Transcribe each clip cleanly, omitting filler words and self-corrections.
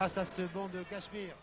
Face à ce banc de Cachemire.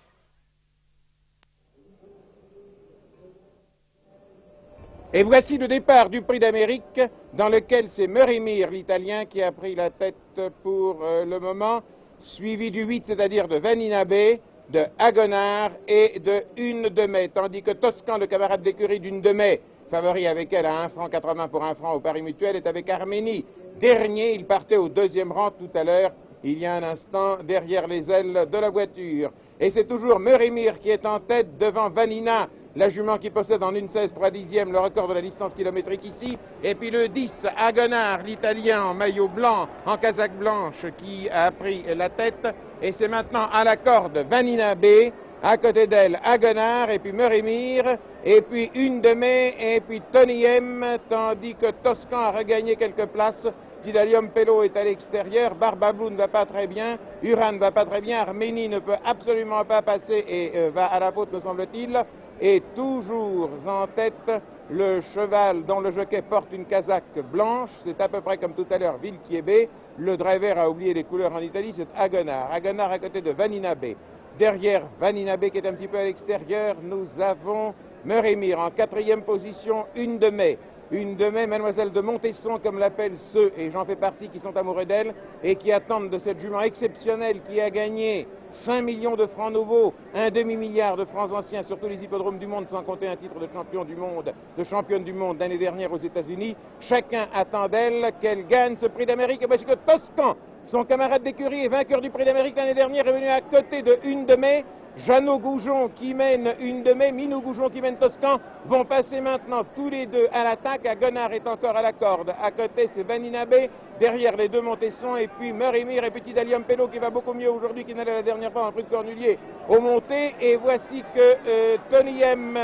Et voici le départ du Prix d'Amérique, dans lequel c'est Merimir, l'Italien, qui a pris la tête pour le moment, suivi du 8, c'est-à-dire de Vaninabe, de Haguenard et de Une de Mai, tandis que Toscan, le camarade d'écurie d'Une de Mai, favori avec elle à 1,80 francs pour 1 franc au pari mutuel, est avec Arménie. Dernier, il partait au deuxième rang tout à l'heure, il y a un instant, derrière les ailes de la voiture. Et c'est toujours Merimir qui est en tête devant Vanina, la jument qui possède en 1,16 le record de la distance kilométrique ici. Et puis le 10, Haguenard, l'Italien en maillot blanc, en casaque blanche, qui a pris la tête. Et c'est maintenant à la corde Vaninabe, à côté d'elle Haguenard, et puis Merimir, et puis Une de Mai, et puis Tony M, tandis que Toscan a regagné quelques places. Tidalium Pello est à l'extérieur, Barbablou ne va pas très bien, Uran ne va pas très bien, Arménie ne peut absolument pas passer et va à la faute, me semble-t-il. Et toujours en tête, le cheval dont le jockey porte une casaque blanche, c'est à peu près comme tout à l'heure Vilquiébé. Le driver a oublié les couleurs en Italie, c'est Haguenard. Haguenard à côté de Vaninabe. Derrière Vaninabe qui est un petit peu à l'extérieur, nous avons Merimir en 4e position, Une de Mai. Une de Mai, mademoiselle de Montesson, comme l'appellent ceux, et j'en fais partie, qui sont amoureux d'elle, et qui attendent de cette jument exceptionnelle qui a gagné 5 millions de francs nouveaux, un demi-milliard de francs anciens sur tous les hippodromes du monde, sans compter un titre de champion du monde, de championne du monde l'année dernière aux États-Unis. Chacun attend d'elle qu'elle gagne ce Prix d'Amérique, parce que Toscan, son camarade d'écurie et vainqueur du Prix d'Amérique l'année dernière, est venu à côté de Une de Mai. Jeannot Goujon qui mène Une de Mai, Minou Goujon qui mène Toscan, vont passer maintenant tous les deux à l'attaque. Haguenard est encore à la corde. À côté, c'est Vaninabe, derrière les deux Montesson, et puis Merimir et Petit Tidalium Pello qui va beaucoup mieux aujourd'hui qu'il n'allait la dernière fois en Prix de Cornulier au monté. Et voici que Tony M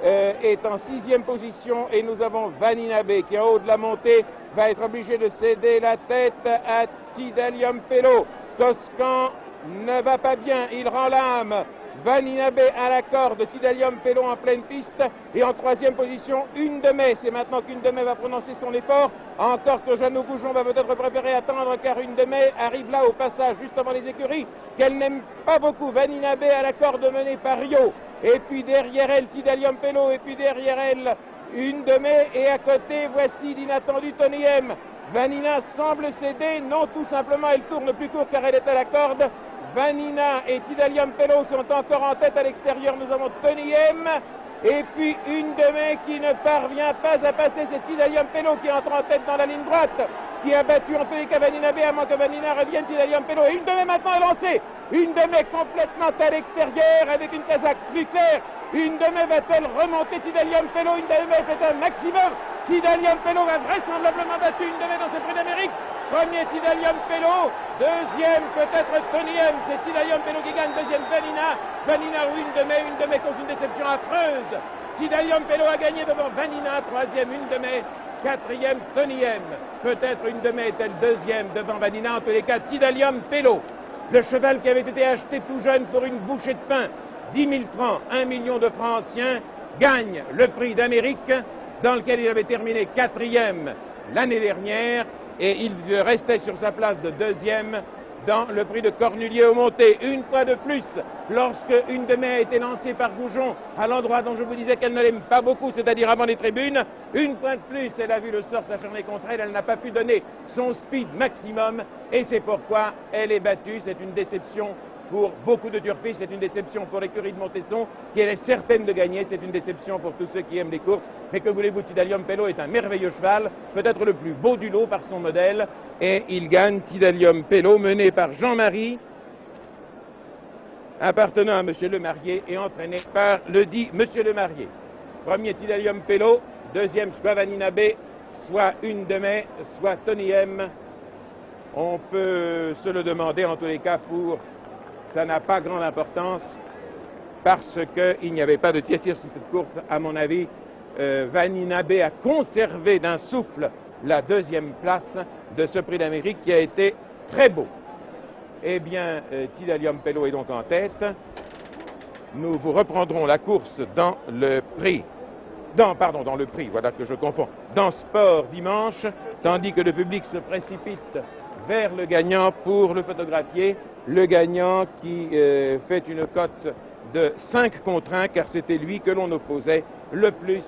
est en 6e position, et nous avons Vaninabe qui, en haut de la montée, va être obligé de céder la tête à Tidalium Pello. Toscan ne va pas bien, il rend l'âme. Vaninabe à la corde, Tidalium Pello en pleine piste, et en 3e position, Une de Mai. C'est maintenant qu'Une de Mai va prononcer son effort, encore que Jeannot Goujon va peut-être préférer attendre, car Une de Mai arrive là au passage, juste avant les écuries, qu'elle n'aime pas beaucoup. Vaninabe à la corde menée par Rio, et puis derrière elle, Tidalium Pello, et puis derrière elle, Une de Mai, et à côté, voici l'inattendu Tony M. Vanina semble céder, non, tout simplement, elle tourne plus court car elle est à la corde. Vanina et Tidalium Pello sont encore en tête à l'extérieur. Nous avons Tony M. Et puis Une de Mai qui ne parvient pas à passer. C'est Tidalium Pello qui entre en tête dans la ligne droite, qui a battu en tous les cas Vaninabe, à moins que Vanina revienne. Tidalium Pello. Et Une de Mai maintenant est lancée. Une de Mai complètement à l'extérieur avec une casaque plus claire. Une de Mai va-t-elle remonter Tidalium Pello? Une de Mai fait un maximum. Tidalium Pello va vraisemblablement battre Une de Mai dans ce Prix d'Amérique. Premier Tidalium Pello, deuxième peut-être Tony M, c'est Tidalium Pello qui gagne, deuxième Vanina, Vanina ou Une de Mai cause une déception affreuse. Tidalium Pello a gagné devant Vanina, troisième Une de Mai, quatrième Tony M. Peut-être Une de Mai est-elle deuxième devant Vanina, en tous les cas Tidalium Pello. Le cheval qui avait été acheté tout jeune pour une bouchée de pain, 10 000 francs, 1 million de francs anciens, gagne le Prix d'Amérique, dans lequel il avait terminé quatrième l'année dernière, et il restait sur sa place de deuxième dans le Prix de Cornulier au monté. Une fois de plus, lorsque Une de Mai a été lancée par Goujon à l'endroit dont je vous disais qu'elle ne l'aime pas beaucoup, c'est-à-dire avant les tribunes, une fois de plus, elle a vu le sort s'acharner contre elle, elle n'a pas pu donner son speed maximum, et c'est pourquoi elle est battue. C'est une déception pour beaucoup de turfistes, c'est une déception pour l'écurie de Montesson, qui elle est certaine de gagner, c'est une déception pour tous ceux qui aiment les courses. Mais que voulez-vous, Tidalium Pello est un merveilleux cheval, peut-être le plus beau du lot par son modèle, et il gagne. Tidalium Pello, mené par Jean-Marie, appartenant à M. Lemarié et entraîné par le dit M. Lemarié. Premier Tidalium Pello, deuxième soit Vaninabe, soit Une de Mai, soit Tony M. On peut se le demander en tous les cas pour... Ça n'a pas grande importance parce qu'il n'y avait pas de tir-tir sur cette course. À mon avis, Vaninabe a conservé d'un souffle la deuxième place de ce Prix d'Amérique qui a été très beau. Eh bien, Tidalium Pello est donc en tête. Nous vous reprendrons la course dans le prix. Dans le prix, voilà que je confonds. Dans Sport Dimanche, tandis que le public se précipite vers le gagnant pour le photographier. Le gagnant qui fait une cote de 5 contre 1, car c'était lui que l'on opposait le plus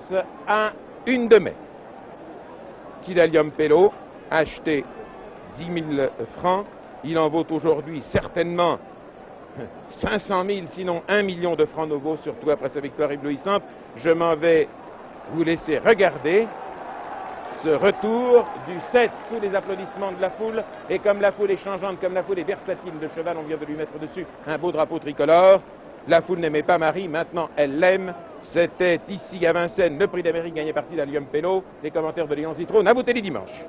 à une de mai. Tidalium Pello, acheté 10 000 francs. Il en vaut aujourd'hui certainement 500 000, sinon 1 million de francs nouveaux, surtout après sa victoire éblouissante. Je m'en vais vous laisser regarder ce retour du 7 sous les applaudissements de la foule. Et comme la foule est changeante, comme la foule est versatile de cheval, on vient de lui mettre dessus un beau drapeau tricolore. La foule n'aimait pas Marie, maintenant elle l'aime. C'était ici à Vincennes, le prix d'Amérique gagné par Tidalium Pello. Les commentaires de Léon Zitrone. À vous télé dimanche.